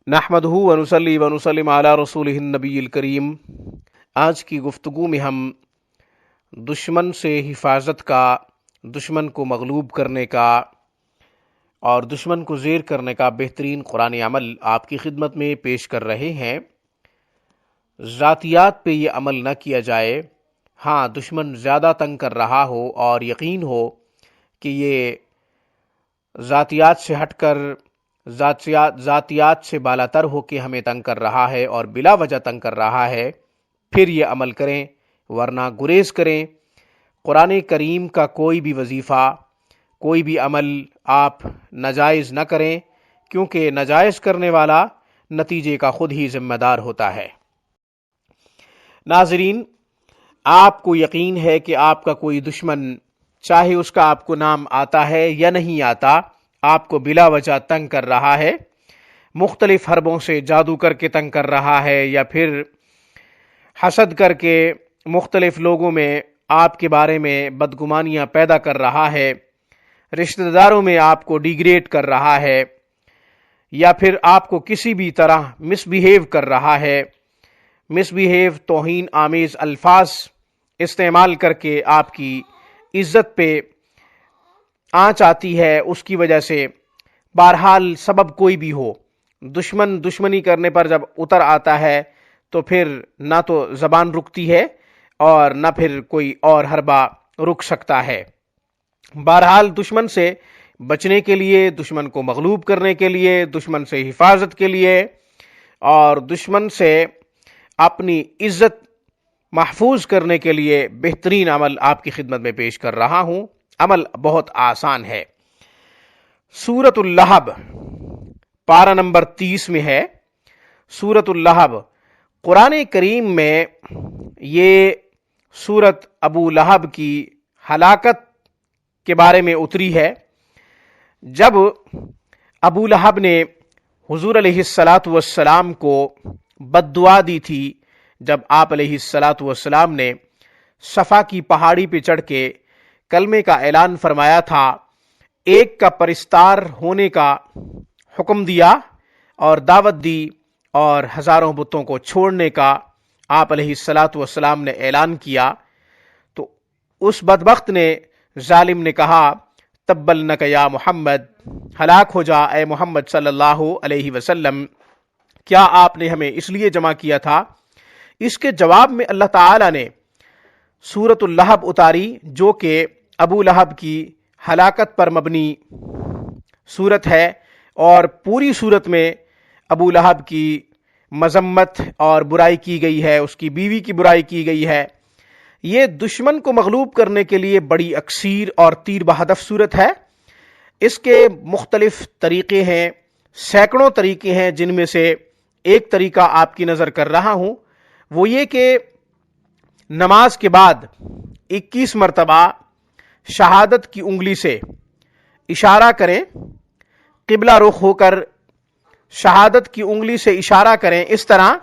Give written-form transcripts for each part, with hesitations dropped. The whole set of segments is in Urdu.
نحمدہ ونصلی ونسلم علی رسولہ النبی الکریم۔ آج کی گفتگو میں ہم دشمن سے حفاظت کا، دشمن کو مغلوب کرنے کا اور دشمن کو زیر کرنے کا بہترین قرآن عمل آپ کی خدمت میں پیش کر رہے ہیں۔ ذاتیات پہ یہ عمل نہ کیا جائے۔ ہاں، دشمن زیادہ تنگ کر رہا ہو اور یقین ہو کہ یہ ذاتیات سے ہٹ کر ذاتیات سے بالاتر ہو کے ہمیں تنگ کر رہا ہے اور بلا وجہ تنگ کر رہا ہے، پھر یہ عمل کریں، ورنہ گریز کریں۔ قرآن کریم کا کوئی بھی وظیفہ، کوئی بھی عمل آپ ناجائز نہ کریں، کیونکہ ناجائز کرنے والا نتیجے کا خود ہی ذمہ دار ہوتا ہے۔ ناظرین، آپ کو یقین ہے کہ آپ کا کوئی دشمن، چاہے اس کا آپ کو نام آتا ہے یا نہیں آتا، آپ کو بلا وجہ تنگ کر رہا ہے، مختلف حربوں سے جادو کر کے تنگ کر رہا ہے، یا پھر حسد کر کے مختلف لوگوں میں آپ کے بارے میں بدگمانیاں پیدا کر رہا ہے، رشتہ داروں میں آپ کو ڈیگریڈ کر رہا ہے، یا پھر آپ کو کسی بھی طرح مس بیہیو کر رہا ہے۔ مس بیہیو توہین آمیز الفاظ استعمال کر کے آپ کی عزت پہ آنچ آتی ہے، اس کی وجہ سے بہرحال سبب کوئی بھی ہو، دشمن دشمنی کرنے پر جب اتر آتا ہے تو پھر نہ تو زبان رکتی ہے اور نہ پھر کوئی اور حربہ رک سکتا ہے۔ بہرحال دشمن سے بچنے کے لیے، دشمن کو مغلوب کرنے کے لیے، دشمن سے حفاظت کے لیے اور دشمن سے اپنی عزت محفوظ کرنے کے لیے بہترین عمل آپ کی خدمت میں پیش کر رہا ہوں۔ عمل بہت آسان ہے۔ سورۃ اللہب پارہ نمبر 30 میں ہے۔ سورۃ اللہب قرآن کریم میں یہ سورت ابو لہب کی ہلاکت کے بارے میں اتری ہے۔ جب ابو لہب نے حضور علیہ الصلاۃ والسلام کو بد دعا دی تھی، جب آپ علیہ الصلاۃ والسلام نے صفا کی پہاڑی پہ چڑھ کے کلمے کا اعلان فرمایا تھا، ایک کا پرستار ہونے کا حکم دیا اور دعوت دی اور ہزاروں بتوں کو چھوڑنے کا آپ علیہ الصلاۃ والسلام نے اعلان کیا، تو اس بدبخت نے، ظالم نے کہا، تبلنک یا محمد، ہلاک ہو جا اے محمد صلی اللہ علیہ وسلم، کیا آپ نے ہمیں اس لیے جمع کیا تھا؟ اس کے جواب میں اللہ تعالی نے سورۃ اللہب اتاری، جو کہ ابو لہب کی ہلاکت پر مبنی سورت ہے، اور پوری سورت میں ابو لہب کی مذمت اور برائی کی گئی ہے، اس کی بیوی کی برائی کی گئی ہے۔ یہ دشمن کو مغلوب کرنے کے لیے بڑی اکثیر اور تیر بہدف صورت ہے۔ اس کے مختلف طریقے ہیں، سینکڑوں طریقے ہیں، جن میں سے ایک طریقہ آپ کی نظر کر رہا ہوں، وہ یہ کہ نماز کے بعد 21 مرتبہ شہادت کی انگلی سے اشارہ کریں، قبلہ رخ ہو کر شہادت کی انگلی سے اشارہ کریں، اس طرح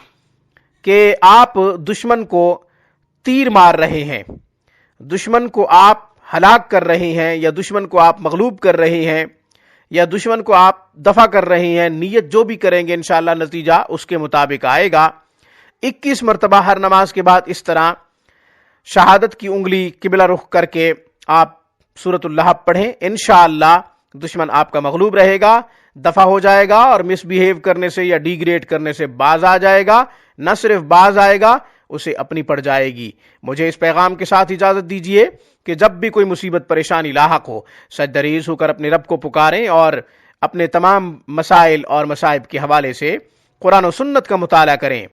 کہ آپ دشمن کو تیر مار رہے ہیں، دشمن کو آپ ہلاک کر رہے ہیں، یا دشمن کو آپ مغلوب کر رہے ہیں، یا دشمن کو آپ دفع کر رہے ہیں۔ نیت جو بھی کریں گے انشاءاللہ نتیجہ اس کے مطابق آئے گا۔ 21 مرتبہ ہر نماز کے بعد اس طرح شہادت کی انگلی قبلہ رخ کر کے آپ سورۃ اللہب پڑھیں، انشاءاللہ دشمن آپ کا مغلوب رہے گا، دفع ہو جائے گا اور مس بیہیو کرنے سے یا ڈیگریڈ کرنے سے باز آ جائے گا۔ نہ صرف باز آئے گا، اسے اپنی پڑ جائے گی۔ مجھے اس پیغام کے ساتھ اجازت دیجیے کہ جب بھی کوئی مصیبت پریشانی لاحق ہو، سجدہ ریز ہو کر اپنے رب کو پکاریں اور اپنے تمام مسائل اور مصائب کے حوالے سے قرآن و سنت کا مطالعہ کریں۔